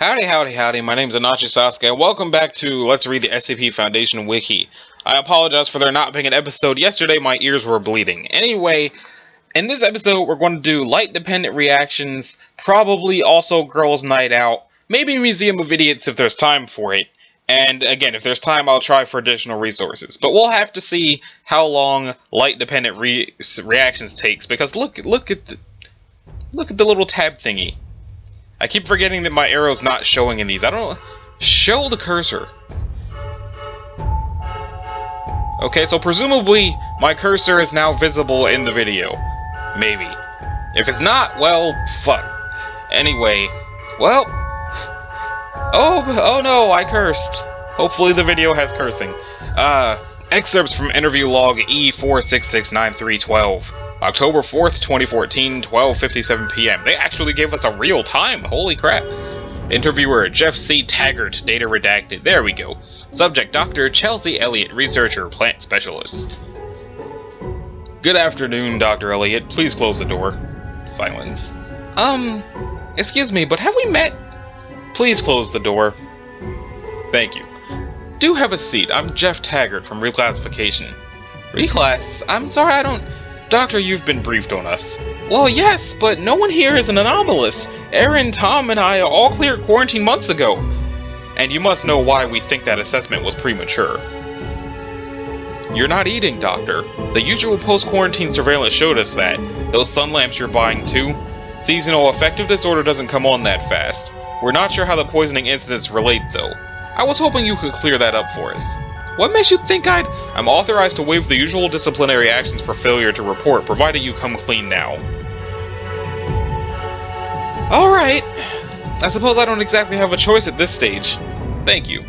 Howdy, howdy, howdy, my name's Anachi Sasuke, and welcome back to Let's Read the SCP Foundation Wiki. I apologize for there not being an episode yesterday, my ears were bleeding. Anyway, in this episode we're going to do light-dependent reactions, probably also Girls' Night Out, maybe Museum of Idiots if there's time for it, and again, if there's time I'll try for additional resources. But we'll have to see how long light-dependent reactions takes, because look at the little tab thingy. I keep forgetting that my arrow's not showing in these. I don't know. Show the cursor. Okay, so presumably my cursor is now visible in the video. Maybe. If it's not, well, fuck. Anyway, well. Oh no, I cursed. Hopefully the video has cursing. Excerpts from interview log E466912. October 4th, 2014, 12:57 p.m. They actually gave us a real time. Holy crap. Interviewer, Jeff C. Taggart, data redacted. There we go. Subject, Dr. Chelsea Elliott, researcher, plant specialist. Good afternoon, Dr. Elliott. Please close the door. Silence. Excuse me, but have we met? Please close the door. Thank you. Do have a seat. I'm Jeff Taggart from Reclassification. Reclass? I'm sorry, I don't... Doctor, you've been briefed on us. Well, yes, but no one here is an anomalous. Aaron, Tom, and I all cleared quarantine months ago. And you must know why we think that assessment was premature. You're not eating, Doctor. The usual post-quarantine surveillance showed us that. Those sun lamps you're buying too. Seasonal affective disorder doesn't come on that fast. We're not sure how the poisoning incidents relate, though. I was hoping you could clear that up for us. What makes you think I'm authorized to waive the usual disciplinary actions for failure to report, provided you come clean now. Alright. I suppose I don't exactly have a choice at this stage. Thank you.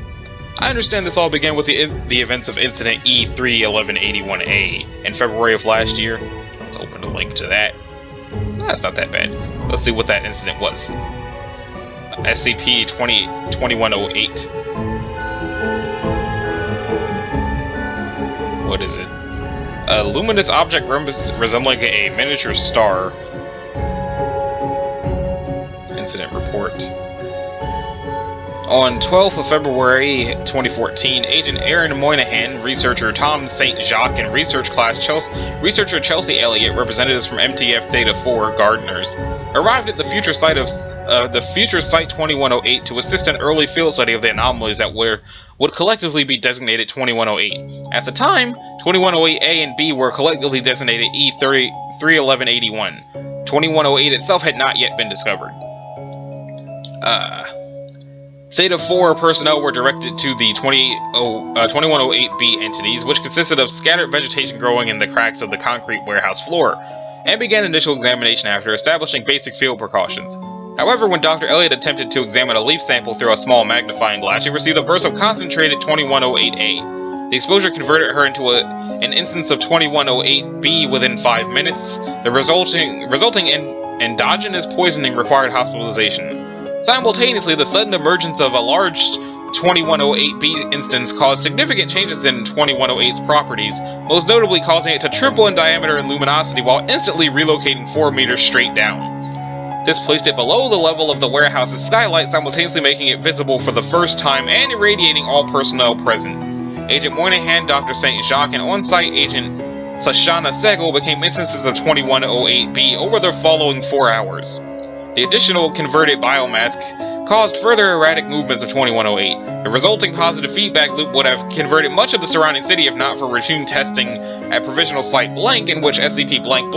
I understand this all began with the events of Incident E31181A in February of last year. Let's open a link to that. That's not that bad. Let's see what that incident was. SCP-10 What is it? A luminous object resembling a miniature star. Incident report. On 12th of February 2014, Agent Aaron Moynihan, researcher Tom St. Jacques, and researcher Chelsea Elliott, representatives from MTF Theta 4 Gardeners, arrived at the future site of Site 2108 to assist in early field study of the anomalies that would collectively be designated 2108. At the time, 2108A and B were collectively designated E31181. 2108 itself had not yet been discovered. Theta 4 personnel were directed to the 2108B entities, which consisted of scattered vegetation growing in the cracks of the concrete warehouse floor, and began initial examination after establishing basic field precautions. However, when Dr. Elliott attempted to examine a leaf sample through a small magnifying glass, she received a burst of concentrated 2108A. The exposure converted her into an instance of 2108B within 5 minutes. The resulting endogenous poisoning required hospitalization. Simultaneously, the sudden emergence of a large 2108B instance caused significant changes in 2108's properties, most notably causing it to triple in diameter and luminosity while instantly relocating 4 meters straight down. This placed it below the level of the warehouse's skylight, simultaneously making it visible for the first time and irradiating all personnel present. Agent Moynihan, Dr. St. Jacques, and on-site agent Sashana Segel became instances of 2108B over the following 4 hours. The additional converted biomass caused further erratic movements of 2108. The resulting positive feedback loop would have converted much of the surrounding city if not for routine testing at Provisional Site Blank, in which SCP-blank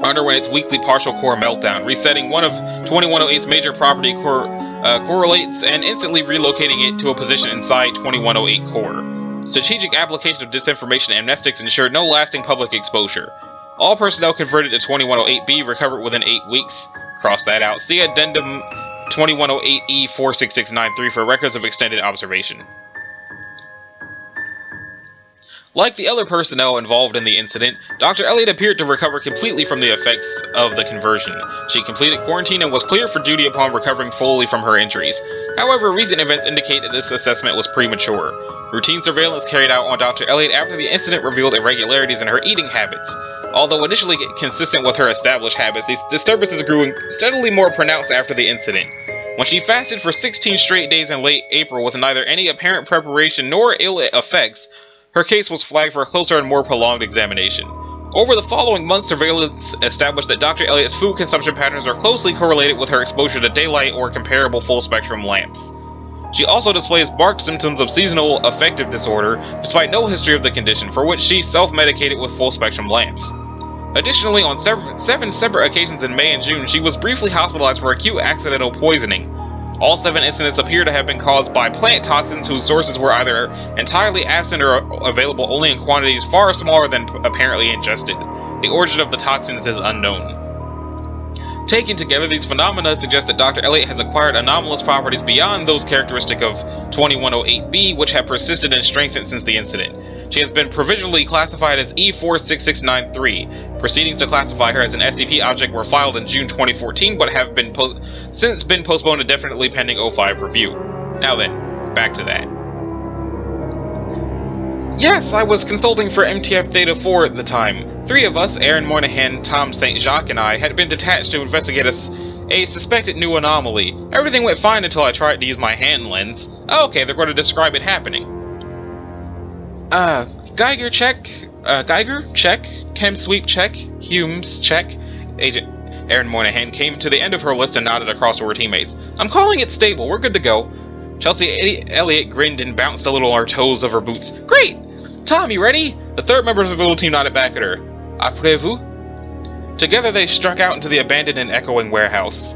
underwent its weekly partial core meltdown, resetting one of 2108's major property correlates and instantly relocating it to a position inside 2108 core. Strategic application of disinformation amnestics ensured no lasting public exposure. All personnel converted to 2108B recovered within 8 weeks. Cross that out. See Addendum 2108E46693 for records of extended observation. Like the other personnel involved in the incident, Dr. Elliott appeared to recover completely from the effects of the conversion. She completed quarantine and was cleared for duty upon recovering fully from her injuries. However, recent events indicate that this assessment was premature. Routine surveillance carried out on Dr. Elliott after the incident revealed irregularities in her eating habits. Although initially consistent with her established habits, these disturbances grew steadily more pronounced after the incident. When she fasted for 16 straight days in late April with neither any apparent preparation nor ill effects, her case was flagged for a closer and more prolonged examination. Over the following months, surveillance established that Dr. Elliott's food consumption patterns are closely correlated with her exposure to daylight or comparable full-spectrum lamps. She also displays marked symptoms of seasonal affective disorder, despite no history of the condition, for which she self-medicated with full-spectrum lamps. Additionally, on seven separate occasions in May and June, she was briefly hospitalized for acute accidental poisoning. All 7 incidents appear to have been caused by plant toxins whose sources were either entirely absent or available only in quantities far smaller than apparently ingested. The origin of the toxins is unknown. Taken together, these phenomena suggest that Dr. Elliott has acquired anomalous properties beyond those characteristic of 2108B, which have persisted and strengthened since the incident. She has been provisionally classified as E46693. Proceedings to classify her as an SCP object were filed in June 2014, but have since been postponed indefinitely pending O5 review. Now then, back to that. Yes, I was consulting for MTF Theta 4 at the time. 3 of us, Aaron Moynihan, Tom St. Jacques, and I, had been detached to investigate a suspected new anomaly. Everything went fine until I tried to use my hand lens. Okay, they're going to describe it happening. Geiger check, Chem sweep check, Humes check. Agent Aaron Moynihan came to the end of her list and nodded across to her teammates. I'm calling it stable, we're good to go. Chelsea Elliott grinned and bounced a little on her toes of her boots. Great! Tom, you ready? The third member of the little team nodded back at her. Après-vous? Together they struck out into the abandoned and echoing warehouse.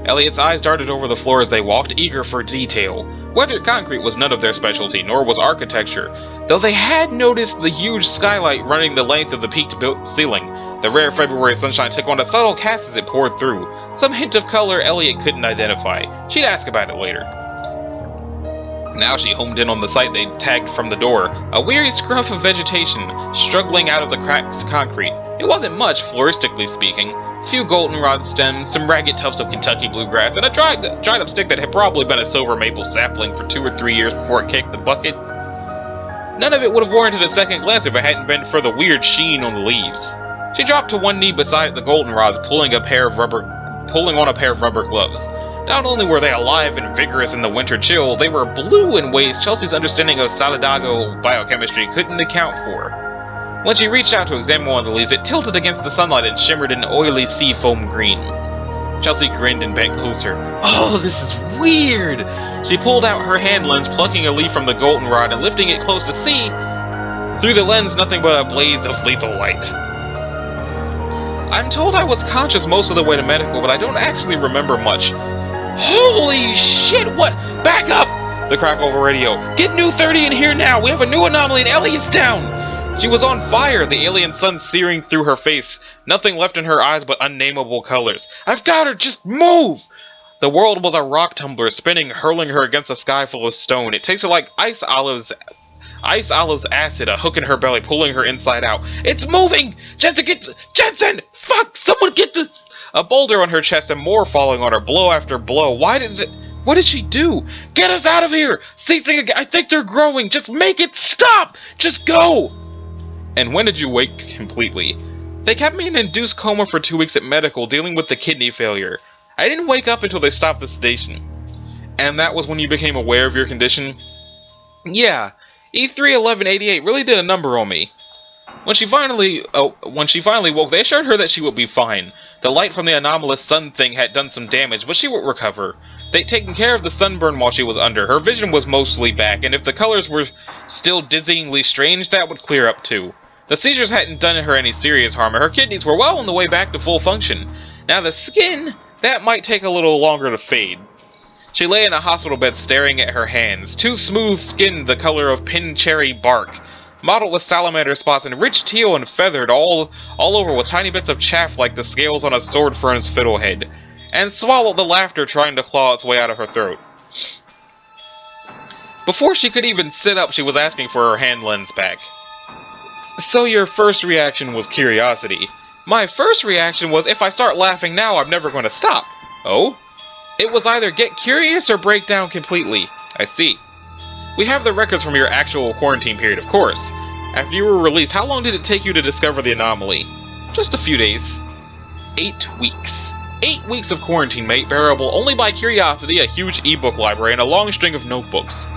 Elliott's eyes darted over the floor as they walked, eager for detail. Weathered concrete was none of their specialty, nor was architecture, though they had noticed the huge skylight running the length of the peaked ceiling. The rare February sunshine took on a subtle cast as it poured through. Some hint of color Elliott couldn't identify. She'd ask about it later. Now she homed in on the site they'd tagged from the door, a weary scruff of vegetation struggling out of the cracked concrete. It wasn't much, floristically speaking. A few goldenrod stems, some ragged tufts of Kentucky bluegrass, and a dried up stick that had probably been a silver maple sapling for 2 or 3 years before it kicked the bucket. None of it would have warranted a second glance if it hadn't been for the weird sheen on the leaves. She dropped to one knee beside the goldenrods, pulling on a pair of rubber gloves. Not only were they alive and vigorous in the winter chill, they were blue in ways Chelsea's understanding of Solidago biochemistry couldn't account for. When she reached out to examine one of the leaves, it tilted against the sunlight and shimmered in oily sea foam green. Chelsea grinned and bent closer. Oh, this is weird! She pulled out her hand lens, plucking a leaf from the goldenrod and lifting it close to see. Through the lens, nothing but a blaze of lethal light. I'm told I was conscious most of the way to medical, but I don't actually remember much. Holy shit, what? Back up! The crack over radio. Get new 30 in here now! We have a new anomaly and Elliott's down! She was on fire, the alien sun searing through her face. Nothing left in her eyes but unnameable colors. I've got her! Just move! The world was a rock tumbler, spinning, hurling her against a sky full of stone. It tasted like ice olives acid, a hook in her belly, pulling her inside out. It's moving! Jensen! Fuck! Someone get the... A boulder on her chest and more falling on her, blow after blow. What did she do? Get us out of here! Ceasing again. I think they're growing. Just make it stop! Just go! And when did you wake completely? They kept me in induced coma for 2 weeks at medical, dealing with the kidney failure. I didn't wake up until they stopped the sedation. And that was when you became aware of your condition? Yeah, E31188 really did a number on me. When she finally woke, they assured her that she would be fine. The light from the anomalous sun thing had done some damage, but she would recover. They'd taken care of the sunburn while she was under. Her vision was mostly back, and if the colors were still dizzyingly strange, that would clear up too. The seizures hadn't done her any serious harm, and her kidneys were well on the way back to full function. Now the skin, that might take a little longer to fade. She lay in a hospital bed staring at her hands, two smooth-skinned the color of pin cherry bark, mottled with salamander spots and rich teal and feathered all over with tiny bits of chaff like the scales on a sword fern's fiddlehead, and swallowed the laughter trying to claw its way out of her throat. Before she could even sit up, she was asking for her hand lens back. So your first reaction was curiosity. My first reaction was, if I start laughing now, I'm never going to stop. Oh? It was either get curious or break down completely. I see. We have the records from your actual quarantine period, of course. After you were released, how long did it take you to discover the anomaly? Just a few days. 8 weeks. 8 weeks of quarantine made bearable only by curiosity, a huge ebook library, and a long string of notebooks.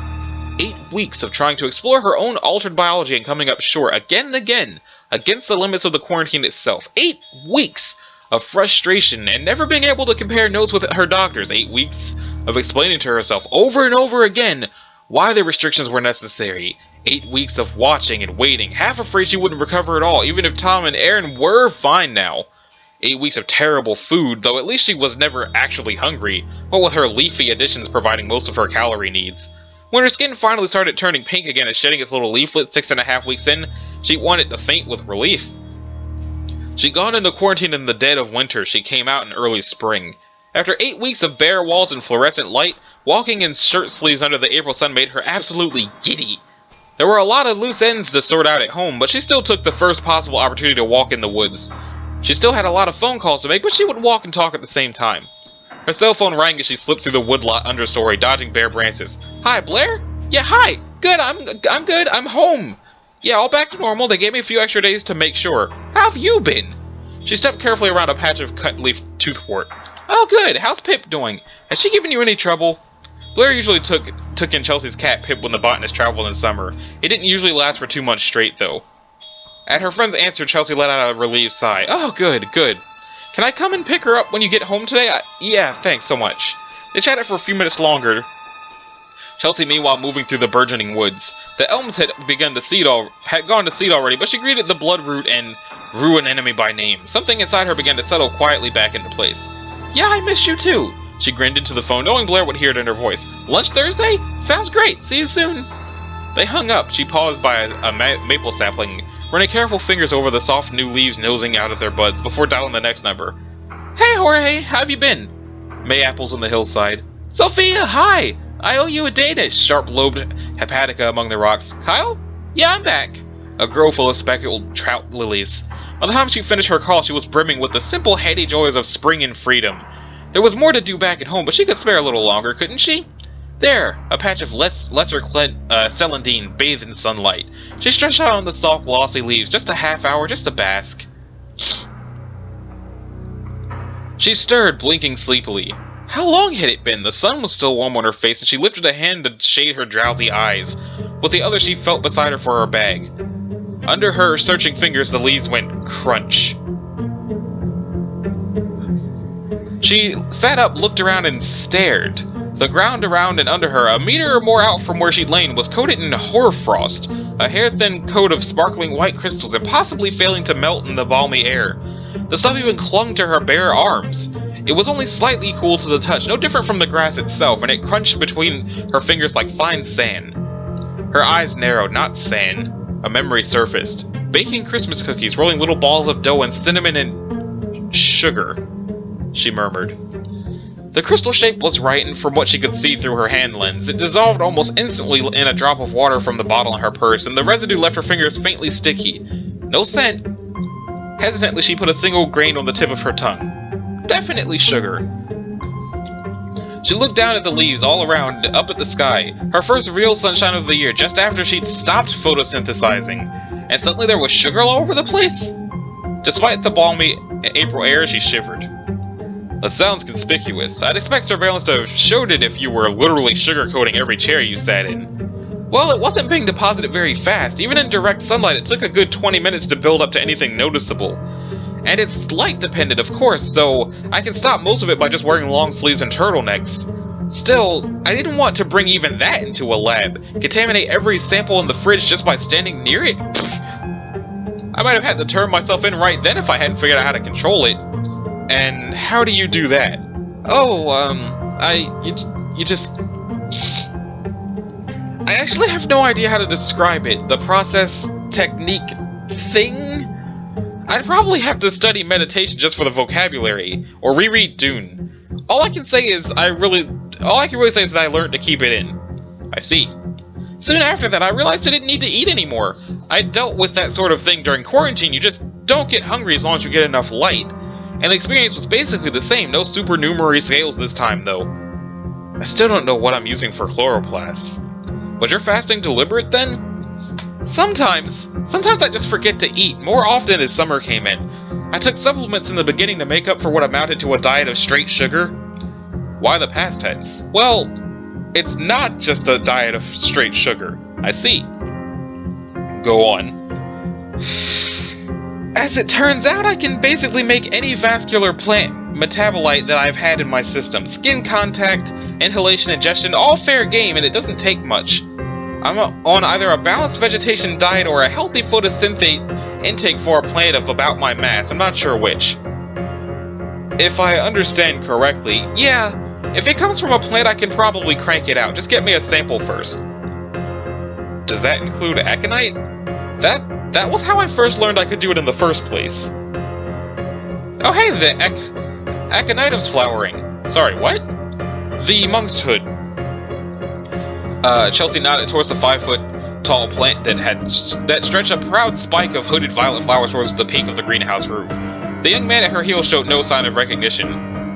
8 weeks of trying to explore her own altered biology and coming up short again and again, against the limits of the quarantine itself. 8 weeks of frustration and never being able to compare notes with her doctors. 8 weeks of explaining to herself over and over again why the restrictions were necessary. 8 weeks of watching and waiting, half afraid she wouldn't recover at all, even if Tom and Aaron were fine now. 8 weeks of terrible food, though at least she was never actually hungry, but with her leafy additions providing most of her calorie needs. When her skin finally started turning pink again and shedding its little leaflet 6.5 weeks in, she wanted to faint with relief. She'd gone into quarantine in the dead of winter. She came out in early spring. After 8 weeks of bare walls and fluorescent light, walking in shirt sleeves under the April sun made her absolutely giddy. There were a lot of loose ends to sort out at home, but she still took the first possible opportunity to walk in the woods. She still had a lot of phone calls to make, but she would walk and talk at the same time. Her cell phone rang as she slipped through the woodlot understory, dodging bare branches. "Hi, Blair? Yeah, hi! Good, I'm good, I'm home! Yeah, all back to normal. They gave me a few extra days to make sure. How have you been?" She stepped carefully around a patch of cut-leaf toothwort. "Oh, good. How's Pip doing? Has she given you any trouble?" Blair usually took in Chelsea's cat Pip when the botanist traveled in summer. It didn't usually last for 2 months straight, though. At her friend's answer, Chelsea let out a relieved sigh. "Oh, good, good. Can I come and pick her up when you get home today?" "Yeah, thanks so much." They chatted for a few minutes longer, Chelsea meanwhile moving through the burgeoning woods. The elms had gone to seed already, but she greeted the bloodroot and ruin enemy by name. Something inside her began to settle quietly back into place. "Yeah, I miss you too." She grinned into the phone, knowing Blair would hear it in her voice. "Lunch Thursday? Sounds great. See you soon." They hung up. She paused by a maple sapling, running careful fingers over the soft new leaves nosing out of their buds before dialing the next number. "Hey, Jorge, how have you been?" May apples on the hillside. "Sophia, hi! I owe you a Danish," sharp-lobed hepatica among the rocks. "Kyle? Yeah, I'm back." A grove full of speckled trout lilies. By the time she finished her call, she was brimming with the simple, heady joys of spring and freedom. There was more to do back at home, but she could spare a little longer, couldn't she? There, a patch of lesser celandine bathed in sunlight. She stretched out on the soft, glossy leaves, just a half hour, just to bask. She stirred, blinking sleepily. How long had it been? The sun was still warm on her face, and she lifted a hand to shade her drowsy eyes. With the other, she felt beside her for her bag. Under her searching fingers, the leaves went crunch. She sat up, looked around, and stared. The ground around and under her, a meter or more out from where she'd lain, was coated in hoarfrost, a hair-thin coat of sparkling white crystals, impossibly failing to melt in the balmy air. The stuff even clung to her bare arms. It was only slightly cool to the touch, no different from the grass itself, and it crunched between her fingers like fine sand. Her eyes narrowed, not sand. A memory surfaced. Baking Christmas cookies, rolling little balls of dough and cinnamon and sugar, she murmured. The crystal shape was right, and from what she could see through her hand lens, it dissolved almost instantly in a drop of water from the bottle in her purse, and the residue left her fingers faintly sticky. No scent. Hesitantly, she put a single grain on the tip of her tongue. Definitely sugar. She looked down at the leaves all around, up at the sky, her first real sunshine of the year, just after she'd stopped photosynthesizing, and suddenly there was sugar all over the place. Despite the balmy April air, she shivered. That sounds conspicuous. I'd expect surveillance to have showed it if you were literally sugarcoating every chair you sat in. Well, it wasn't being deposited very fast. Even in direct sunlight, it took a good 20 minutes to build up to anything noticeable. And it's light dependent, of course, so I can stop most of it by just wearing long sleeves and turtlenecks. Still, I didn't want to bring even that into a lab, contaminate every sample in the fridge just by standing near it. I might have had to turn myself in right then if I hadn't figured out how to control it. And how do you do that? Oh, I actually have no idea how to describe it. The process, technique, thing? I'd probably have to study meditation just for the vocabulary, or reread Dune. All I can say is that I learned to keep it in. I see. Soon after that, I realized I didn't need to eat anymore. I dealt with that sort of thing during quarantine. You just don't get hungry as long as you get enough light. And the experience was basically the same, no supernumerary scales this time, though. I still don't know what I'm using for chloroplasts. Was your fasting deliberate, then? Sometimes I just forget to eat, more often as summer came in. I took supplements in the beginning to make up for what amounted to a diet of straight sugar. Why the past tense? Well, it's not just a diet of straight sugar. I see. Go on. As it turns out, I can basically make any vascular plant metabolite that I've had in my system. Skin contact, inhalation, ingestion, all fair game, and it doesn't take much. I'm on either a balanced vegetation diet or a healthy photosynthate intake for a plant of about my mass. I'm not sure which. If I understand correctly, yeah, if it comes from a plant I can probably crank it out. Just get me a sample first. Does that include aconite? That was how I first learned I could do it in the first place. Oh hey, the aconitum's flowering. Sorry, what? The monk's hood. Chelsea nodded towards the 5-foot-tall plant that stretched a proud spike of hooded violet flowers towards the peak of the greenhouse roof. The young man at her heels showed no sign of recognition.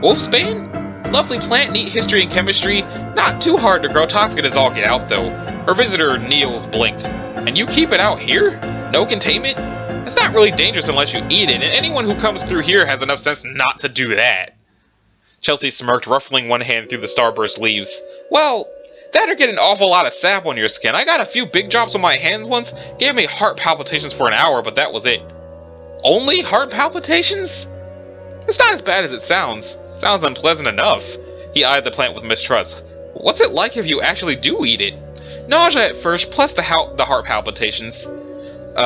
Wolfsbane? Lovely plant, neat history and chemistry. Not too hard to grow, toxic as all get out, though. Her visitor, Niels, blinked. And you keep it out here? No containment? It's not really dangerous unless you eat it, and anyone who comes through here has enough sense not to do that. Chelsea smirked, ruffling one hand through the starburst leaves. Well, that'd get an awful lot of sap on your skin. I got a few big drops on my hands once, gave me heart palpitations for an hour, but that was it. Only heart palpitations? It's not as bad as it sounds. Sounds unpleasant enough. He eyed the plant with mistrust. What's it like if you actually do eat it? Nausea at first, plus the heart palpitations.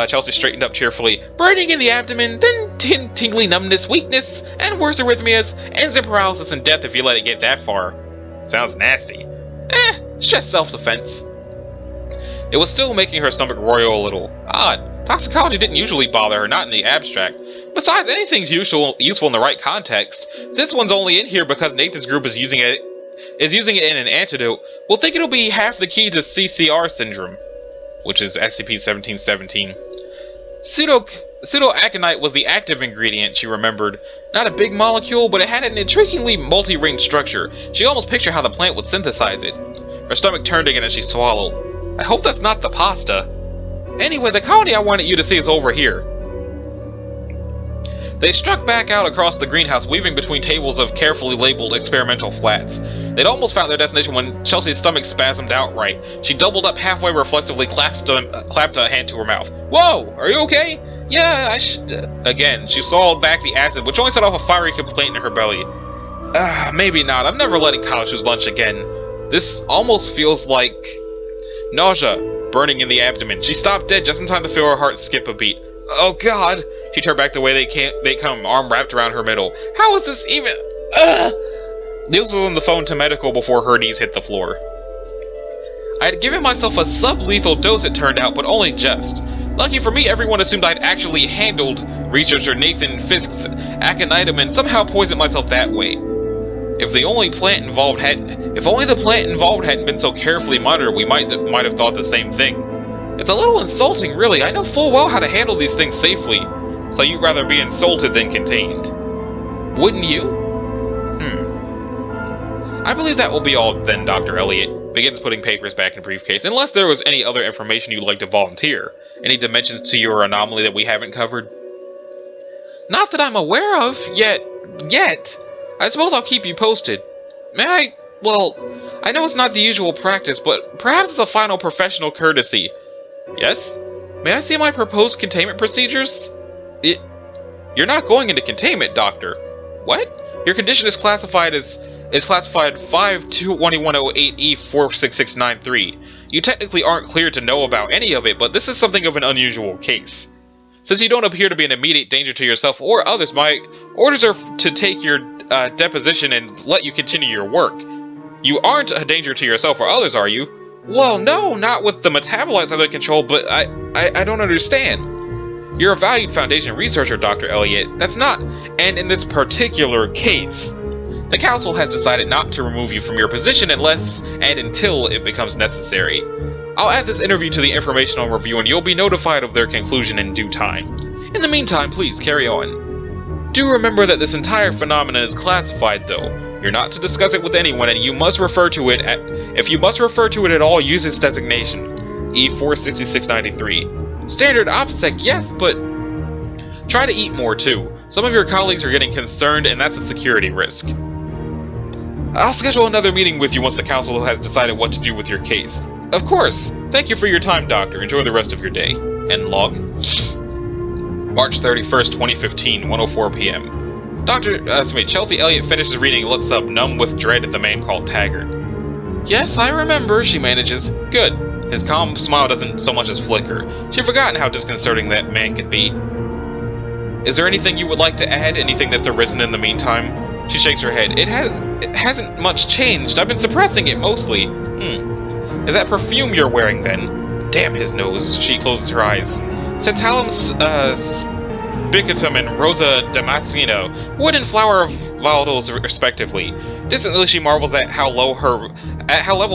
Chelsea straightened up cheerfully. Burning in the abdomen, then tingly numbness, weakness, and worse arrhythmias, ends in paralysis and death if you let it get that far. Sounds nasty. It's just self-defense. It was still making her stomach roil a little. Odd. Toxicology didn't usually bother her, not in the abstract. Besides, anything's useful in the right context. This one's only in here because Nathan's group is using it in an antidote. We'll think it'll be half the key to CCR syndrome, which is SCP-1717. Pseudoaconite was the active ingredient, she remembered. Not a big molecule, but it had an intriguingly multi-ringed structure. She almost pictured how the plant would synthesize it. Her stomach turned again as she swallowed. I hope that's not the pasta. Anyway, the colony I wanted you to see is over here. They struck back out across the greenhouse, weaving between tables of carefully labeled experimental flats. They'd almost found their destination when Chelsea's stomach spasmed outright. She doubled up halfway, reflexively clapped a hand to her mouth. Whoa! Are you okay? Yeah, I should... Again, she swallowed back the acid, which only set off a fiery complaint in her belly. Maybe not. I'm never letting college choose lunch again. This almost feels like... Nausea, burning in the abdomen. She stopped dead just in time to feel her heart skip a beat. Oh god! She turned back the way they come, arm wrapped around her middle. How is this even... Niels was on the phone to medical before her knees hit the floor. I had given myself a sub-lethal dose, it turned out, but only just. Lucky for me, everyone assumed I'd actually handled researcher Nathan Fisk's aconitum and somehow poisoned myself that way. If only the plant involved hadn't been so carefully monitored, we might have thought the same thing. It's a little insulting, really. I know full well how to handle these things safely, so you'd rather be insulted than contained. Wouldn't you? I believe that will be all then, Dr. Elliot. Begins putting papers back in briefcase, unless there was any other information you'd like to volunteer. Any dimensions to your anomaly that we haven't covered? Not that I'm aware of, yet. I suppose I'll keep you posted. May I? Well, I know it's not the usual practice, but perhaps it's a final professional courtesy. Yes? May I see my proposed containment procedures? You're not going into containment, Doctor. What? Your condition is classified 5-2108E46693. You technically aren't cleared to know about any of it, but this is something of an unusual case. Since you don't appear to be in immediate danger to yourself or others, my orders are to take your deposition and let you continue your work. You aren't a danger to yourself or others, are you? Well, no, not with the metabolites under control, but I don't understand. You're a valued Foundation researcher, Dr. Elliot. That's not, and in this particular case, the Council has decided not to remove you from your position unless and until it becomes necessary. I'll add this interview to the informational review and you'll be notified of their conclusion in due time. In the meantime, please carry on. Do remember that this entire phenomenon is classified, though. You're not to discuss it with anyone, and if you must refer to it at all, use its designation, E46693. Standard OPSEC, yes, but... Try to eat more, too. Some of your colleagues are getting concerned, and that's a security risk. I'll schedule another meeting with you once the council has decided what to do with your case. Of course. Thank you for your time, Doctor. Enjoy the rest of your day. End log. March 31st, 2015, 1:04 p.m. Chelsea Elliott finishes reading and looks up, numb with dread at the man called Taggart. Yes, I remember, she manages. Good. His calm smile doesn't so much as flicker. She'd forgotten how disconcerting that man could be. Is there anything you would like to add? Anything that's arisen in the meantime? She shakes her head. It hasn't much changed. I've been suppressing it, mostly. Is that perfume you're wearing, then? Damn his nose. She closes her eyes. Cetalum spicatum and Rosa Damasceno, wood and flower volatiles respectively. Distantly she marvels at how level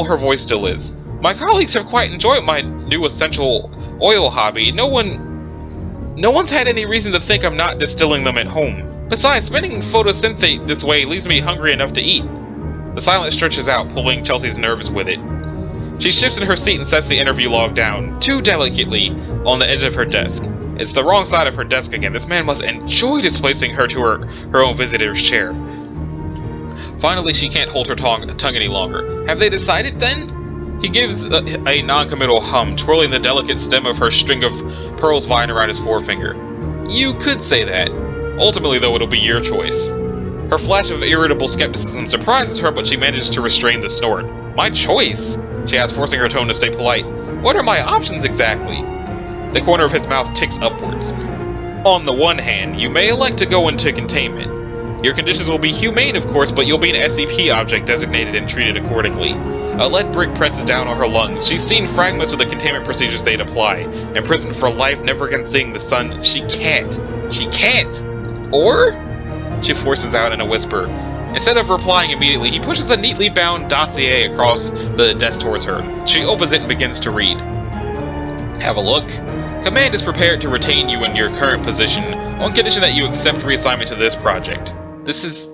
her voice still is. My colleagues have quite enjoyed my new essential oil hobby. No one's had any reason to think I'm not distilling them at home. Besides, spending photosynthate this way leaves me hungry enough to eat. The silence stretches out, pulling Chelsea's nerves with it. She shifts in her seat and sets the interview log down, too delicately, on the edge of her desk. It's the wrong side of her desk again. This man must enjoy displacing her to her own visitor's chair. Finally, she can't hold her tongue any longer. Have they decided, then? He gives a non-committal hum, twirling the delicate stem of her string of pearls vine around his forefinger. You could say that. Ultimately, though, it'll be your choice. Her flash of irritable skepticism surprises her, but she manages to restrain the snort. My choice? She asks, forcing her tone to stay polite. What are my options exactly? The corner of his mouth ticks upwards. On the one hand, you may elect to go into containment. Your conditions will be humane, of course, but you'll be an SCP object designated and treated accordingly. A lead brick presses down on her lungs. She's seen fragments of the containment procedures they'd apply. Imprisoned for life, never again seeing the sun. She can't. She can't! Or? She forces out in a whisper. Instead of replying immediately, he pushes a neatly bound dossier across the desk towards her. She opens it and begins to read. Have a look. Command is prepared to retain you in your current position on condition that you accept reassignment to this project. This is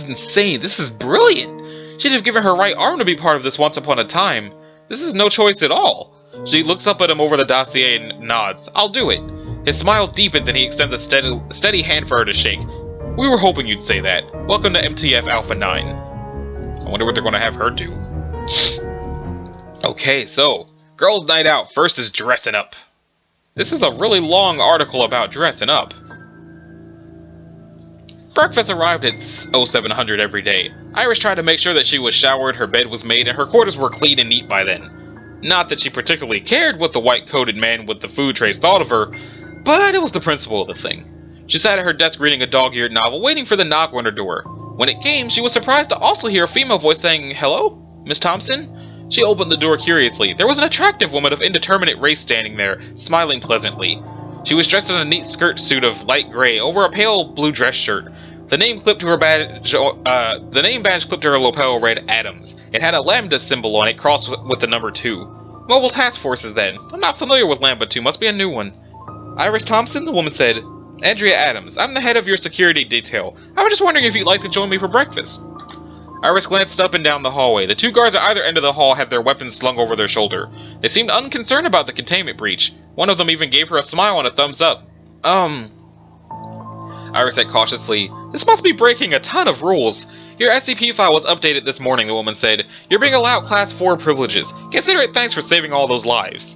insane. This is brilliant. She'd have given her right arm to be part of this once upon a time. This is no choice at all. She looks up at him over the dossier and nods. I'll do it. His smile deepens and he extends a steady hand for her to shake. We were hoping you'd say that. Welcome to MTF Alpha 9. I wonder what they're going to have her do. Okay, so, girls' night out. First is dressing up. This is a really long article about dressing up. Breakfast arrived at 0700 every day. Iris tried to make sure that she was showered, her bed was made, and her quarters were clean and neat by then. Not that she particularly cared what the white-coated man with the food trays thought of her, but it was the principle of the thing. She sat at her desk reading a dog-eared novel, waiting for the knock on her door. When it came, she was surprised to also hear a female voice saying, Hello, Miss Thompson? She opened the door curiously. There was an attractive woman of indeterminate race standing there, smiling pleasantly. She was dressed in a neat skirt suit of light gray over a pale blue dress shirt. The name badge clipped to her lapel read Adams. It had a lambda symbol on it crossed with the number 2. Mobile task forces then. I'm not familiar with Lambda 2, must be a new one. Iris Thompson, the woman said. Andrea Adams, I'm the head of your security detail. I was just wondering if you'd like to join me for breakfast. Iris glanced up and down the hallway. The two guards at either end of the hall had their weapons slung over their shoulder. They seemed unconcerned about the containment breach. One of them even gave her a smile and a thumbs up. Iris said cautiously, This must be breaking a ton of rules. Your SCP file was updated this morning, the woman said. You're being allowed Class 4 privileges. Consider it thanks for saving all those lives.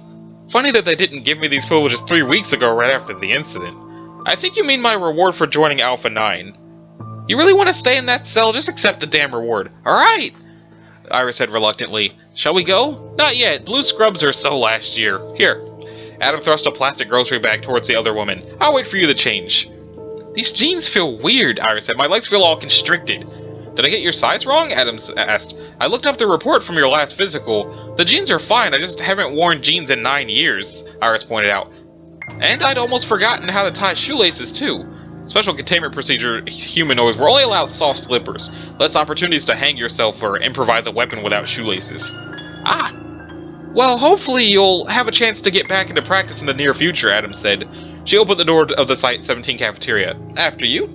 Funny that they didn't give me these privileges 3 weeks ago right after the incident. I think you mean my reward for joining Alpha 9. You really want to stay in that cell? Just accept the damn reward. Alright! Iris said reluctantly. Shall we go? Not yet. Blue scrubs are so last year. Here. Adam thrust a plastic grocery bag towards the other woman. I'll wait for you to change. These jeans feel weird, Iris said. My legs feel all constricted. Did I get your size wrong? Adam asked. I looked up the report from your last physical. The jeans are fine. I just haven't worn jeans in 9 years, Iris pointed out. And I'd almost forgotten how to tie shoelaces, too. Special containment procedure humanoids were only allowed soft slippers. Less opportunities to hang yourself or improvise a weapon without shoelaces. Ah! Well, hopefully you'll have a chance to get back into practice in the near future, Adam said. She opened the door of the Site-17 cafeteria. After you?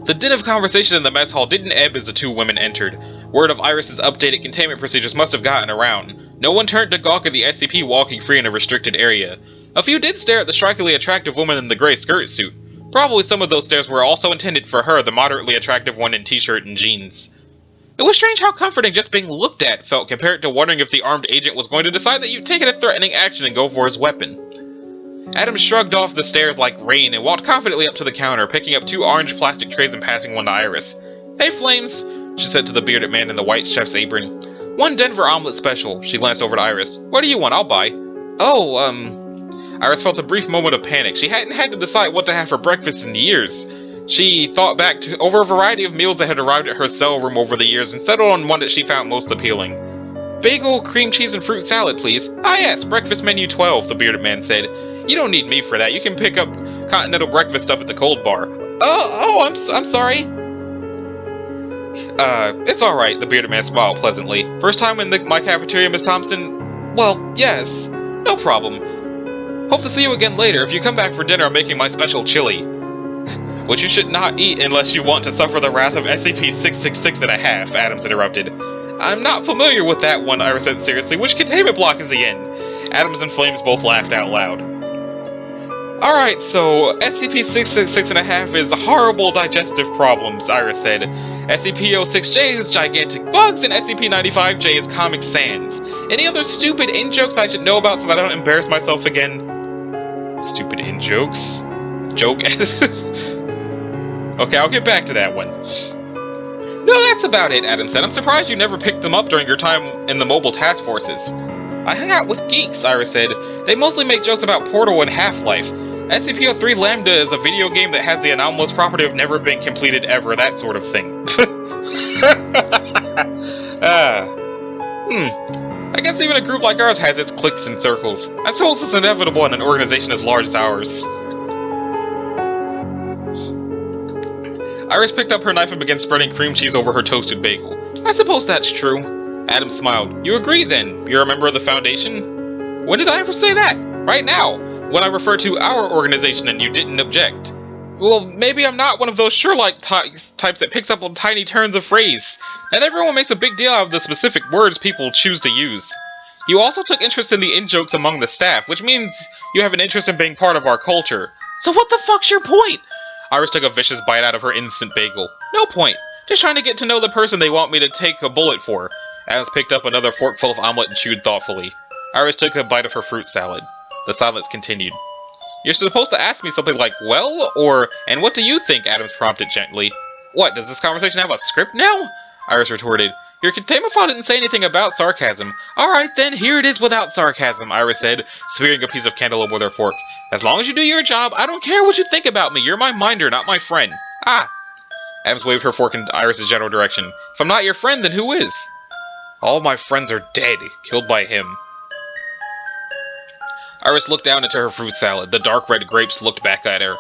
The din of conversation in the mess hall didn't ebb as the two women entered. Word of Iris's updated containment procedures must have gotten around. No one turned to gawk at the SCP walking free in a restricted area. A few did stare at the strikingly attractive woman in the gray skirt suit. Probably some of those stares were also intended for her, the moderately attractive one in t-shirt and jeans. It was strange how comforting just being looked at felt compared to wondering if the armed agent was going to decide that you'd taken a threatening action and go for his weapon. Adam shrugged off the stares like rain and walked confidently up to the counter, picking up 2 orange plastic trays and passing one to Iris. "Hey, Flames," she said to the bearded man in the white chef's apron. "1 Denver omelet special." She glanced over to Iris. "What do you want? I'll buy." "Oh, Iris felt a brief moment of panic. She hadn't had to decide what to have for breakfast in years. She thought back to over a variety of meals that had arrived at her cell room over the years and settled on one that she found most appealing. "Bagel, cream cheese, and fruit salad, please." "Ah yes, breakfast menu 12, the bearded man said. "You don't need me for that. You can pick up continental breakfast stuff at the cold bar." I'm sorry." It's alright, the bearded man smiled pleasantly. "First time in my cafeteria, Miss Thompson?" "Well, yes. No problem. Hope to see you again later. If you come back for dinner, I'm making my special chili." "Which you should not eat unless you want to suffer the wrath of SCP-666.5, Adams interrupted. "I'm not familiar with that one," Iris said seriously. "Which containment block is he in?" Adams and Flames both laughed out loud. "Alright, so SCP-666.5 is horrible digestive problems," Iris said. SCP-06J is gigantic bugs, and SCP-95J is Comic Sans. Any other stupid in-jokes I should know about so that I don't embarrass myself again?" Stupid in-jokes? Joke? Okay, I'll get back to that one. "No, that's about it," Adam said. "I'm surprised you never picked them up during your time in the mobile task forces." "I hang out with geeks," Iris said. "They mostly make jokes about Portal and Half-Life. SCP-03 Lambda is a video game that has the anomalous property of never being completed ever, that sort of thing." I guess even a group like ours has its cliques and circles. I suppose it's inevitable in an organization as large as ours. Iris picked up her knife and began spreading cream cheese over her toasted bagel. "I suppose that's true." Adam smiled. "You agree then? You're a member of the Foundation?" "When did I ever say that?" "Right now, when I refer to our organization and you didn't object." "Well, maybe I'm not one of those Sherlock types that picks up on tiny turns of phrase. And everyone makes a big deal out of the specific words people choose to use. You also took interest in the in-jokes among the staff, which means you have an interest in being part of our culture. So what the fuck's your point?" Iris took a vicious bite out of her instant bagel. "No point. Just trying to get to know the person they want me to take a bullet for." Adams picked up another forkful of omelet and chewed thoughtfully. Iris took a bite of her fruit salad. The silence continued. "You're supposed to ask me something like, well, or, and what do you think?" Adams prompted gently. "What, does this conversation have a script now?" Iris retorted. "Your containment file didn't say anything about sarcasm." "Alright then, here it is without sarcasm," Iris said, spearing a piece of cantaloupe with her fork. "As long as you do your job, I don't care what you think about me. You're my minder, not my friend." "Ah!" Adams waved her fork in Iris' general direction. "If I'm not your friend, then who is?" "All my friends are dead, killed by him." Iris looked down into her fruit salad. The dark red grapes looked back at her.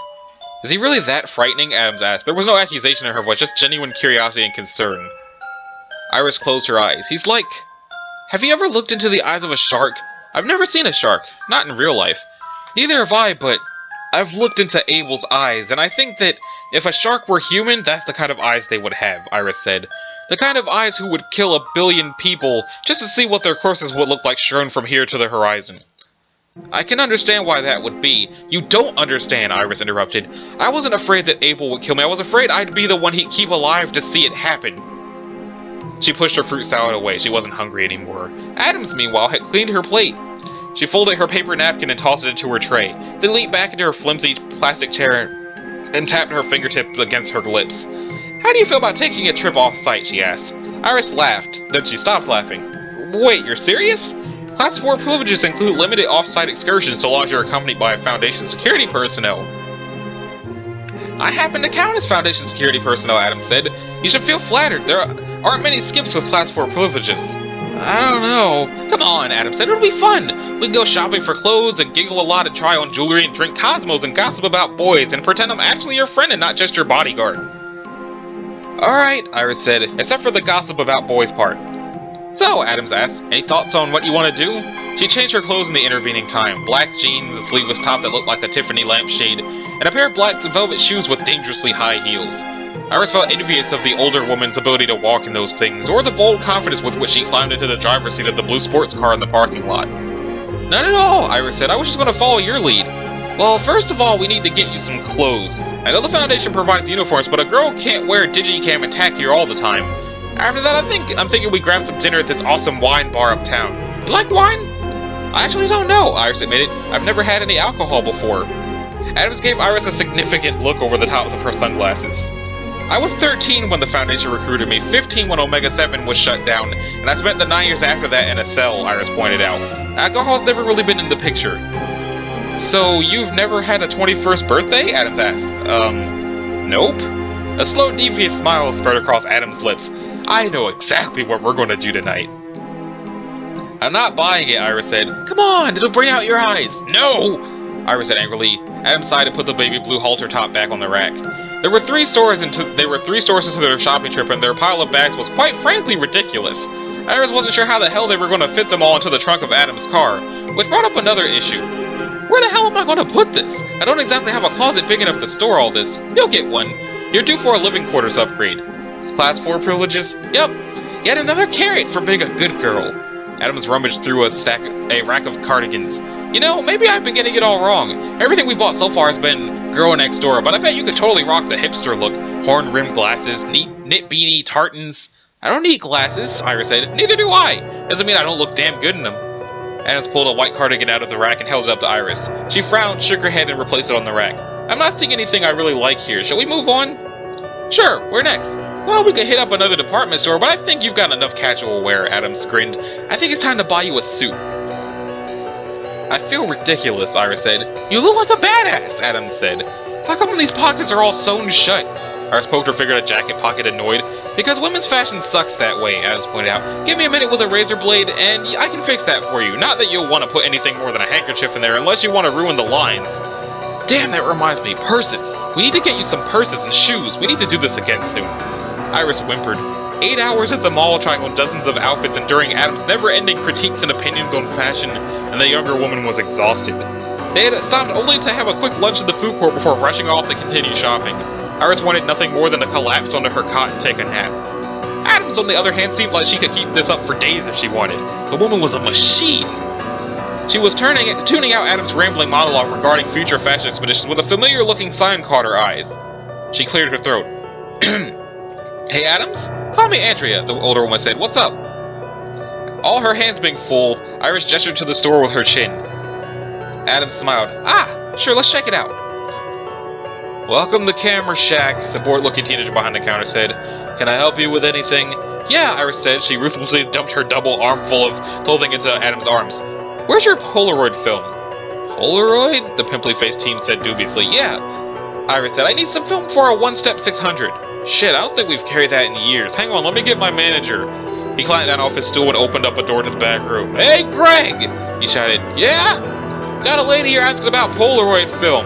"Is he really that frightening?" Adams asked. There was no accusation in her voice, just genuine curiosity and concern. Iris closed her eyes. "He's like... Have you ever looked into the eyes of a shark? I've never seen a shark. Not in real life. Neither have I, but I've looked into Abel's eyes, and I think that if a shark were human, that's the kind of eyes they would have," Iris said. "The kind of eyes who would kill 1 billion people just to see what their corpses would look like strewn from here to the horizon." "I can understand why that would be." "You don't understand," Iris interrupted. "I wasn't afraid that Abel would kill me. I was afraid I'd be the one he'd keep alive to see it happen." She pushed her fruit salad away. She wasn't hungry anymore. Adams, meanwhile, had cleaned her plate. She folded her paper napkin and tossed it into her tray, then leaned back into her flimsy plastic chair and tapped her fingertip against her lips. "How do you feel about taking a trip off-site?" she asked. Iris laughed, then she stopped laughing. "Wait, you're serious? Class 4 privileges include limited off-site excursions so long as you're accompanied by Foundation security personnel." "I happen to count as Foundation security personnel," Adams said. "You should feel flattered. There aren't many skips with Class 4 privileges." "I don't know." "Come on," Adams said. "It'll be fun. We can go shopping for clothes and giggle a lot and try on jewelry and drink Cosmos and gossip about boys and pretend I'm actually your friend and not just your bodyguard." "Alright," Iris said, "except for the gossip about boys part." "So," Adams asked, "any thoughts on what you want to do?" She changed her clothes in the intervening time. Black jeans, a sleeveless top that looked like a Tiffany lampshade, and a pair of black velvet shoes with dangerously high heels. Iris felt envious of the older woman's ability to walk in those things, or the bold confidence with which she climbed into the driver's seat of the blue sports car in the parking lot. Not at all, Iris said. I was just going to follow your lead. Well, first of all, we need to get you some clothes. I know the Foundation provides uniforms, but a girl can't wear digicam and tack gear all the time. After that, I'm thinking we grab some dinner at this awesome wine bar uptown. You like wine? I actually don't know, Iris admitted. I've never had any alcohol before. Adams gave Iris a significant look over the tops of her sunglasses. I was 13 when the Foundation recruited me, 15 when Omega-7 was shut down, and I spent the 9 years after that in a cell, Iris pointed out. Alcohol's never really been in the picture. So, you've never had a 21st birthday? Adams asked. Nope. A slow, devious smile spread across Adams' lips. I know exactly what we're going to do tonight. I'm not buying it, Iris said. Come on, it'll bring out your eyes. No! Iris said angrily. Adams sighed and put the baby blue halter top back on the rack. They were three stores into their shopping trip, and their pile of bags was quite frankly ridiculous. Iris wasn't sure how the hell they were going to fit them all into the trunk of Adams' car, which brought up another issue. Where the hell am I going to put this? I don't exactly have a closet big enough to store all this. You'll get one. You're due for a living quarters upgrade. Class 4 privileges? Yep. Yet another carrot for being a good girl. Adams rummaged through a rack of cardigans. You know, maybe I've been getting it all wrong. Everything we bought so far has been girl next door, but I bet you could totally rock the hipster look. Horn-rimmed glasses, knit beanie, tartans. I don't need glasses, Iris said. Neither do I. Doesn't mean I don't look damn good in them. Adams pulled a white cardigan out of the rack and held it up to Iris. She frowned, shook her head, and replaced it on the rack. I'm not seeing anything I really like here. Shall we move on? Sure, where next? Well, we could hit up another department store, but I think you've got enough casual wear, Adams grinned. I think it's time to buy you a suit. I feel ridiculous, Iris said. You look like a badass, Adams said. How come these pockets are all sewn shut? Iris poked her finger at a jacket pocket, annoyed. Because women's fashion sucks that way, Adams pointed out. Give me a minute with a razor blade, and I can fix that for you. Not that you'll want to put anything more than a handkerchief in there, unless you want to ruin the lines. Damn, that reminds me, purses. We need to get you some purses and shoes. We need to do this again soon. Iris whimpered. 8 hours at the mall trying on dozens of outfits, enduring Adams' never-ending critiques and opinions on fashion, and the younger woman was exhausted. They had stopped only to have a quick lunch in the food court before rushing off to continue shopping. Iris wanted nothing more than to collapse onto her cot and take a nap. Adams, on the other hand, seemed like she could keep this up for days if she wanted. The woman was a machine. She was tuning out Adams' rambling monologue regarding future fashion expeditions when a familiar-looking sign caught her eyes. She cleared her throat. Hey, Adams? Call me Andrea, the older woman said. What's up? All her hands being full, Iris gestured to the store with her chin. Adams smiled. Ah, sure, let's check it out. Welcome to Camera Shack, the bored-looking teenager behind the counter said. Can I help you with anything? Yeah, Iris said. She ruthlessly dumped her double armful of clothing into Adams' arms. Where's your Polaroid film? Polaroid? The pimply-faced teen said dubiously. Yeah. Iris said, I need some film for a one-step 600. Shit, I don't think we've carried that in years. Hang on, let me get my manager. He climbed down off his stool and opened up a door to the back room. Hey, Greg! He shouted. Yeah? Got a lady here asking about Polaroid film.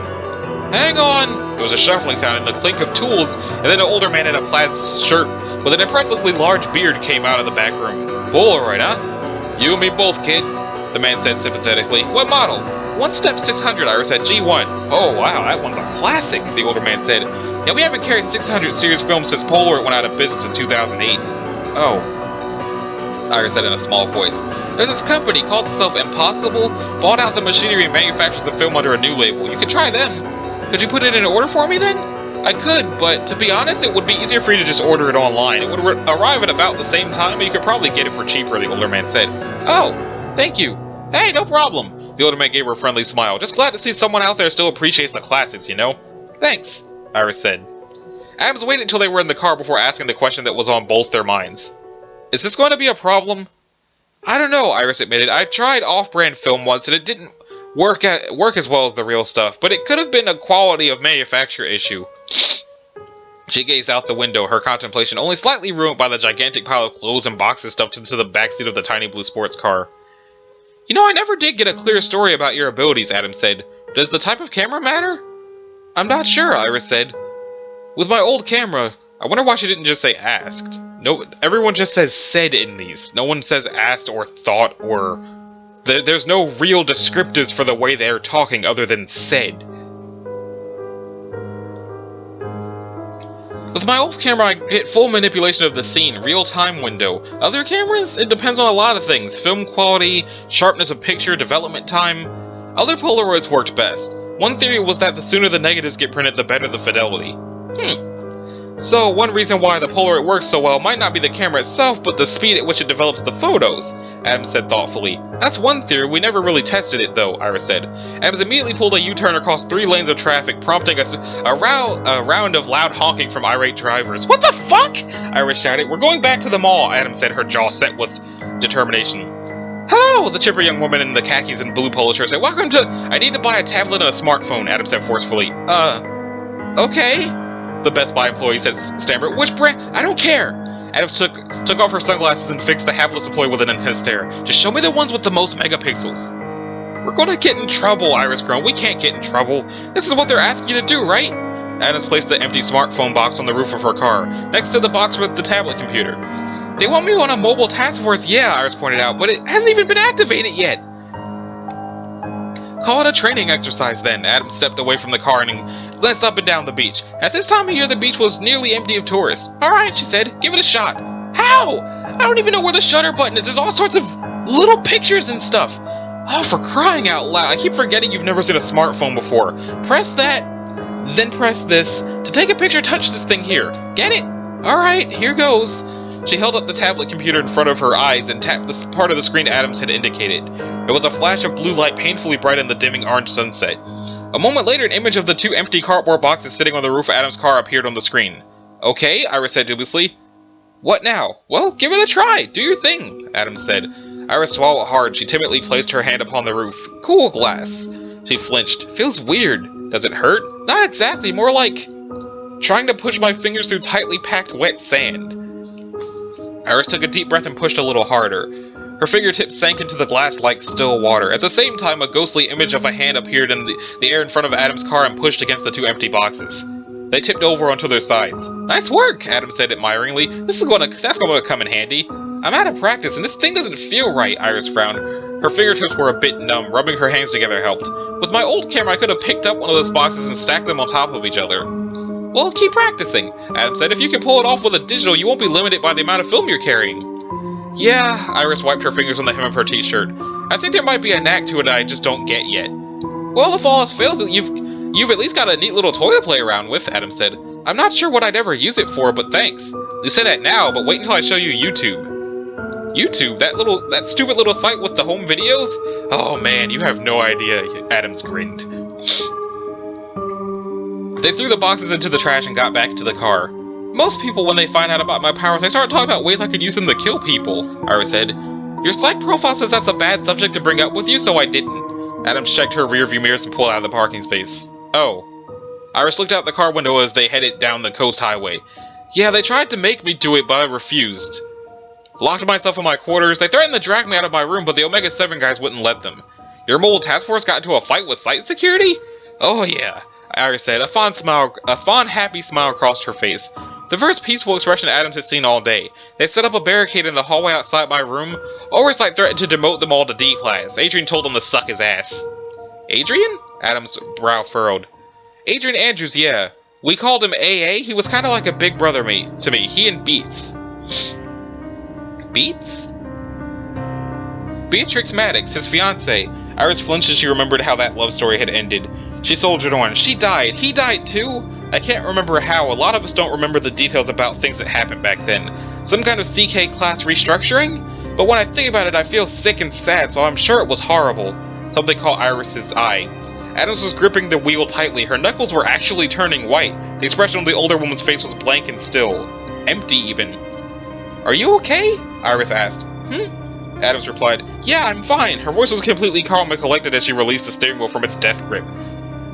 Hang on! There was a shuffling sound and the clink of tools, and then an older man in a plaid shirt with an impressively large beard came out of the back room. Polaroid, huh? You and me both, kid, the man said sympathetically. What model? One step 600, Iris said. G1. Oh, wow, that one's a classic, the older man said. Yeah, we haven't carried 600 series films since Polaroid went out of business in 2008. Oh, Iris said in a small voice. There's this company, called itself Impossible, bought out the machinery and manufactures the film under a new label. You could try them. Could you put it in order for me then? I could, but to be honest, it would be easier for you to just order it online. It would arrive at about the same time, and you could probably get it for cheaper, the older man said. Oh, thank you. Hey, no problem. The older man gave her a friendly smile. Just glad to see someone out there still appreciates the classics, you know? Thanks, Iris said. Adams waited until they were in the car before asking the question that was on both their minds. Is this going to be a problem? I don't know, Iris admitted. I tried off-brand film once and it didn't work as well as the real stuff, but it could have been a quality of manufacture issue. She gazed out the window, her contemplation only slightly ruined by the gigantic pile of clothes and boxes stuffed into the backseat of the tiny blue sports car. You know, I never did get a clear story about your abilities, Adams said. Does the type of camera matter? I'm not sure, Iris said. With my old camera, I wonder why she didn't just say asked. No, everyone just says said in these. No one says asked or thought or... There's no real descriptives for the way they're talking other than said. With my old camera, I get full manipulation of the scene, real-time window. Other cameras? It depends on a lot of things. Film quality, sharpness of picture, development time. Other Polaroids worked best. One theory was that the sooner the negatives get printed, the better the fidelity. So, one reason why the Polaroid works so well might not be the camera itself, but the speed at which it develops the photos, Adams said thoughtfully. That's one theory, we never really tested it though, Iris said. Adams immediately pulled a U-turn across 3 lanes of traffic, prompting a round of loud honking from irate drivers. What the fuck? Iris shouted. We're going back to the mall, Adams said, her jaw set with determination. Hello, the chipper young woman in the khakis and blue polo shirt said. Welcome to... I need to buy a tablet and a smartphone, Adams said forcefully. Okay. The Best Buy employee says, stammered. Which brand? I don't care. Adams took off her sunglasses and fixed the hapless employee with an intense stare. Just show me the ones with the most megapixels. We're gonna get in trouble, Iris groaned. We can't get in trouble. This is what they're asking you to do, right? Adams placed the empty smartphone box on the roof of her car, next to the box with the tablet computer. They want me on a mobile task force, yeah, Iris pointed out, but it hasn't even been activated yet. Call it a training exercise then. Adams stepped away from the car and glanced up and down the beach. At this time of year, the beach was nearly empty of tourists. Alright, she said, give it a shot. How? I don't even know where the shutter button is. There's all sorts of little pictures and stuff. Oh, for crying out loud. I keep forgetting you've never seen a smartphone before. Press that, then press this. To take a picture, touch this thing here. Get it? Alright, here goes. She held up the tablet computer in front of her eyes and tapped the part of the screen Adams had indicated. There was a flash of blue light painfully bright in the dimming orange sunset. A moment later, an image of the 2 empty cardboard boxes sitting on the roof of Adams' car appeared on the screen. Okay, Iris said dubiously. What now? Well, give it a try. Do your thing, Adams said. Iris swallowed hard. She timidly placed her hand upon the roof. Cool glass. She flinched. Feels weird. Does it hurt? Not exactly. More like trying to push my fingers through tightly packed wet sand. Iris took a deep breath and pushed a little harder. Her fingertips sank into the glass like still water. At the same time, a ghostly image of a hand appeared in the air in front of Adams' car and pushed against the 2 empty boxes. They tipped over onto their sides. Nice work, Adams said admiringly. That's gonna come in handy. I'm out of practice, and this thing doesn't feel right, Iris frowned. Her fingertips were a bit numb. Rubbing her hands together helped. With my old camera, I could have picked up one of those boxes and stacked them on top of each other. Well, keep practicing, Adams said. If you can pull it off with a digital, you won't be limited by the amount of film you're carrying. Yeah, Iris wiped her fingers on the hem of her t-shirt. I think there might be a knack to it that I just don't get yet. Well, if all else fails, you've at least got a neat little toy to play around with, Adams said. I'm not sure what I'd ever use it for, but thanks. You say that now, but wait until I show you YouTube. YouTube? That stupid little site with the home videos? Oh man, you have no idea, Adams grinned. They threw the boxes into the trash and got back into the car. Most people, when they find out about my powers, they start talking about ways I could use them to kill people, Iris said. Your psych profile says that's a bad subject to bring up with you, so I didn't. Adams checked her rearview mirrors and pulled out of the parking space. Oh. Iris looked out the car window as they headed down the coast highway. Yeah, they tried to make me do it, but I refused. Locked myself in my quarters. They threatened to drag me out of my room, but the Omega-7 guys wouldn't let them. Your mobile task force got into a fight with site security? Oh yeah, Iris said. A fond, happy smile crossed her face. The first peaceful expression Adams had seen all day. They set up a barricade in the hallway outside my room. Oversight threatened to demote them all to D-class. Adrian told them to suck his ass. Adrian? Adams' brow furrowed. Adrian Andrews, yeah. We called him AA. He was kind of like a big brother to me. He and Beats. Beats? Beatrix Maddox, his fiancée. Iris flinched as she remembered how that love story had ended. She soldiered on. She died. He died too? I can't remember how. A lot of us don't remember the details about things that happened back then. Some kind of CK class restructuring? But when I think about it, I feel sick and sad, so I'm sure it was horrible. Something caught Iris's eye. Adams was gripping the wheel tightly. Her knuckles were actually turning white. The expression on the older woman's face was blank and still. Empty, even. Are you okay? Iris asked. Adams replied, Yeah, I'm fine. Her voice was completely calm and collected as she released the steering wheel from its death grip.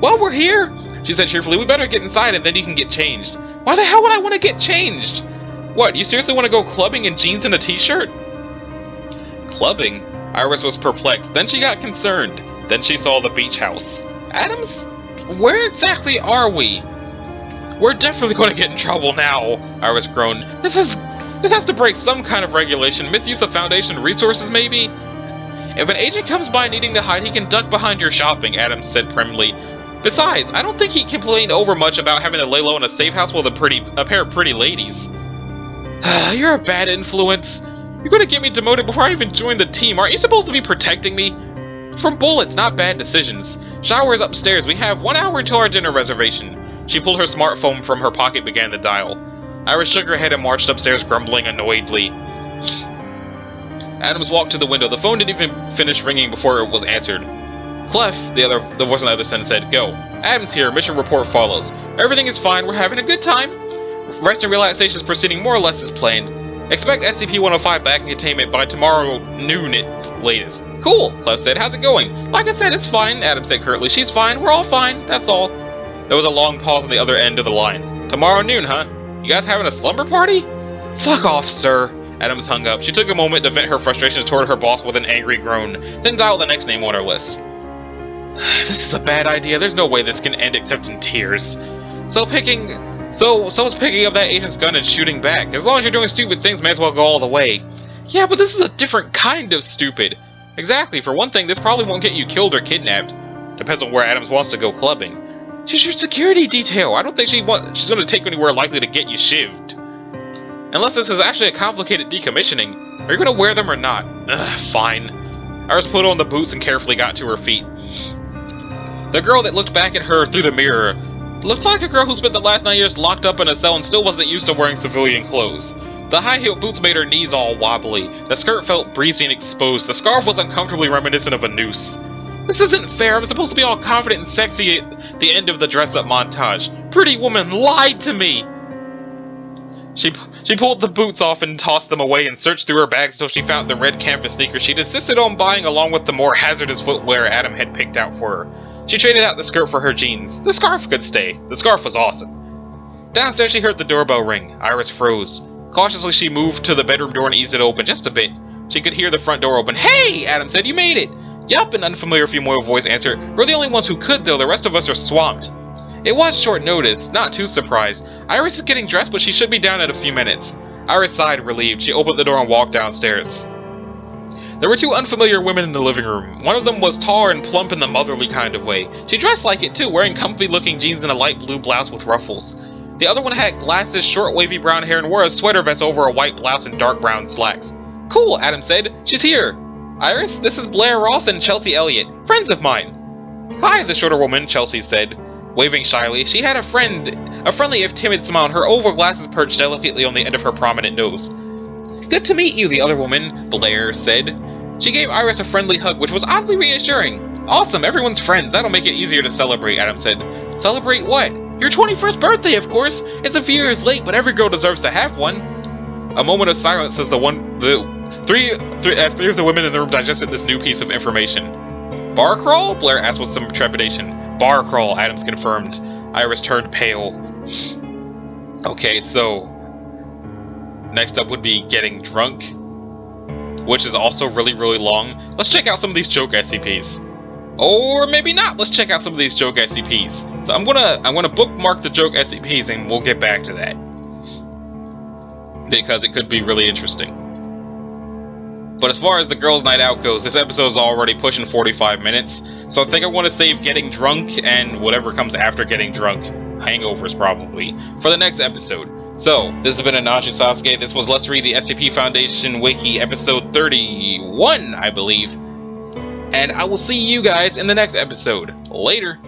Well, we're here, she said cheerfully. We better get inside and then you can get changed. Why the hell would I want to get changed? What, you seriously want to go clubbing in jeans and a t-shirt? Clubbing? Iris was perplexed. Then she got concerned. Then she saw the beach house. Adams? Where exactly are we? We're definitely going to get in trouble now, Iris groaned. This has to break some kind of regulation. Misuse of Foundation resources, maybe? If an agent comes by needing to hide, he can duck behind your shopping, Adams said primly. Besides, I don't think he complained over much about having to lay low in a safe house with a pair of pretty ladies. You're a bad influence. You're gonna get me demoted before I even join the team. Aren't you supposed to be protecting me? From bullets, not bad decisions. Shower's upstairs. We have 1 hour until our dinner reservation. She pulled her smartphone from her pocket and began to dial. Iris shook her head and marched upstairs, grumbling annoyedly. Adams walked to the window. The phone didn't even finish ringing before it was answered. Clef, the voice on the other end said, "Go. Adams here. Mission report follows. Everything is fine. We're having a good time. Rest and relaxation is proceeding more or less as planned. Expect SCP-10 back in containment by tomorrow noon at latest." "Cool," Clef said. "How's it going?" "Like I said, it's fine," Adams said curtly. "She's fine. We're all fine. That's all." There was a long pause on the other end of the line. "Tomorrow noon, huh? You guys having a slumber party?" "Fuck off, sir." Adams hung up. She took a moment to vent her frustrations toward her boss with an angry groan, then dialed the next name on her list. "This is a bad idea. There's no way this can end except in tears. So is picking up that agent's gun and shooting back. As long as you're doing stupid things, may as well go all the way." "Yeah, but this is a different kind of stupid." "Exactly. For one thing, this probably won't get you killed or kidnapped. Depends on where Adams wants to go clubbing." "She's your security detail. I don't think she's going to take you anywhere likely to get you shivved." "Unless this is actually a complicated decommissioning. Are you going to wear them or not?" "Ugh, fine." Iris put on the boots and carefully got to her feet. The girl that looked back at her through the mirror looked like a girl who spent the last 9 years locked up in a cell and still wasn't used to wearing civilian clothes. The high-heeled boots made her knees all wobbly. The skirt felt breezy and exposed. The scarf was uncomfortably reminiscent of a noose. "This isn't fair. I'm supposed to be all confident and sexy at the end of the dress-up montage. Pretty woman lied to me." She pulled the boots off and tossed them away and searched through her bags until she found the red canvas sneakers she'd insisted on buying along with the more hazardous footwear Adam had picked out for her. She traded out the skirt for her jeans. The scarf could stay. The scarf was awesome. Downstairs she heard the doorbell ring. Iris froze. Cautiously she moved to the bedroom door and eased it open just a bit. She could hear the front door open. "Hey!" Adam said. "You made it!" "Yup," an unfamiliar female voice answered. "We're the only ones who could, though. The rest of us are swamped." It was short notice, not too surprised. Iris is getting dressed, but she should be down in a few minutes. Iris sighed, relieved. She opened the door and walked downstairs. There were two unfamiliar women in the living room. One of them was tall and plump in the motherly kind of way. She dressed like it too, wearing comfy-looking jeans and a light blue blouse with ruffles. The other one had glasses, short wavy brown hair, and wore a sweater vest over a white blouse and dark brown slacks. "Cool," Adam said. "She's here. Iris, this is Blair Roth and Chelsea Elliott, friends of mine." "Hi," the shorter woman, Chelsea said, waving shyly. She had a friendly if timid smile, and her oval glasses perched delicately on the end of her prominent nose. "Good to meet you," the other woman, Blair, said. She gave Iris a friendly hug, which was oddly reassuring. "Awesome, everyone's friends. That'll make it easier to celebrate," Adam said. "Celebrate what?" "Your 21st birthday, of course. It's a few years late, but every girl deserves to have one." A moment of silence as three of the women in the room digested this new piece of information. "Bar crawl?" Blair asked with some trepidation. "Bar crawl," Adams confirmed. Iris turned pale. Okay, so next up would be getting drunk, which is also really, really long. Let's check out some of these joke SCPs. Or maybe not. Let's check out some of these joke SCPs. So I'm gonna bookmark the joke SCPs and we'll get back to that, because it could be really interesting. But as far as the girls' night out goes, this episode is already pushing 45 minutes, so I think I want to save getting drunk and whatever comes after getting drunk, hangovers probably, for the next episode. So, this has been Anachi Sasuke. This was Let's Read the SCP Foundation Wiki, episode 31, I believe. And I will see you guys in the next episode. Later.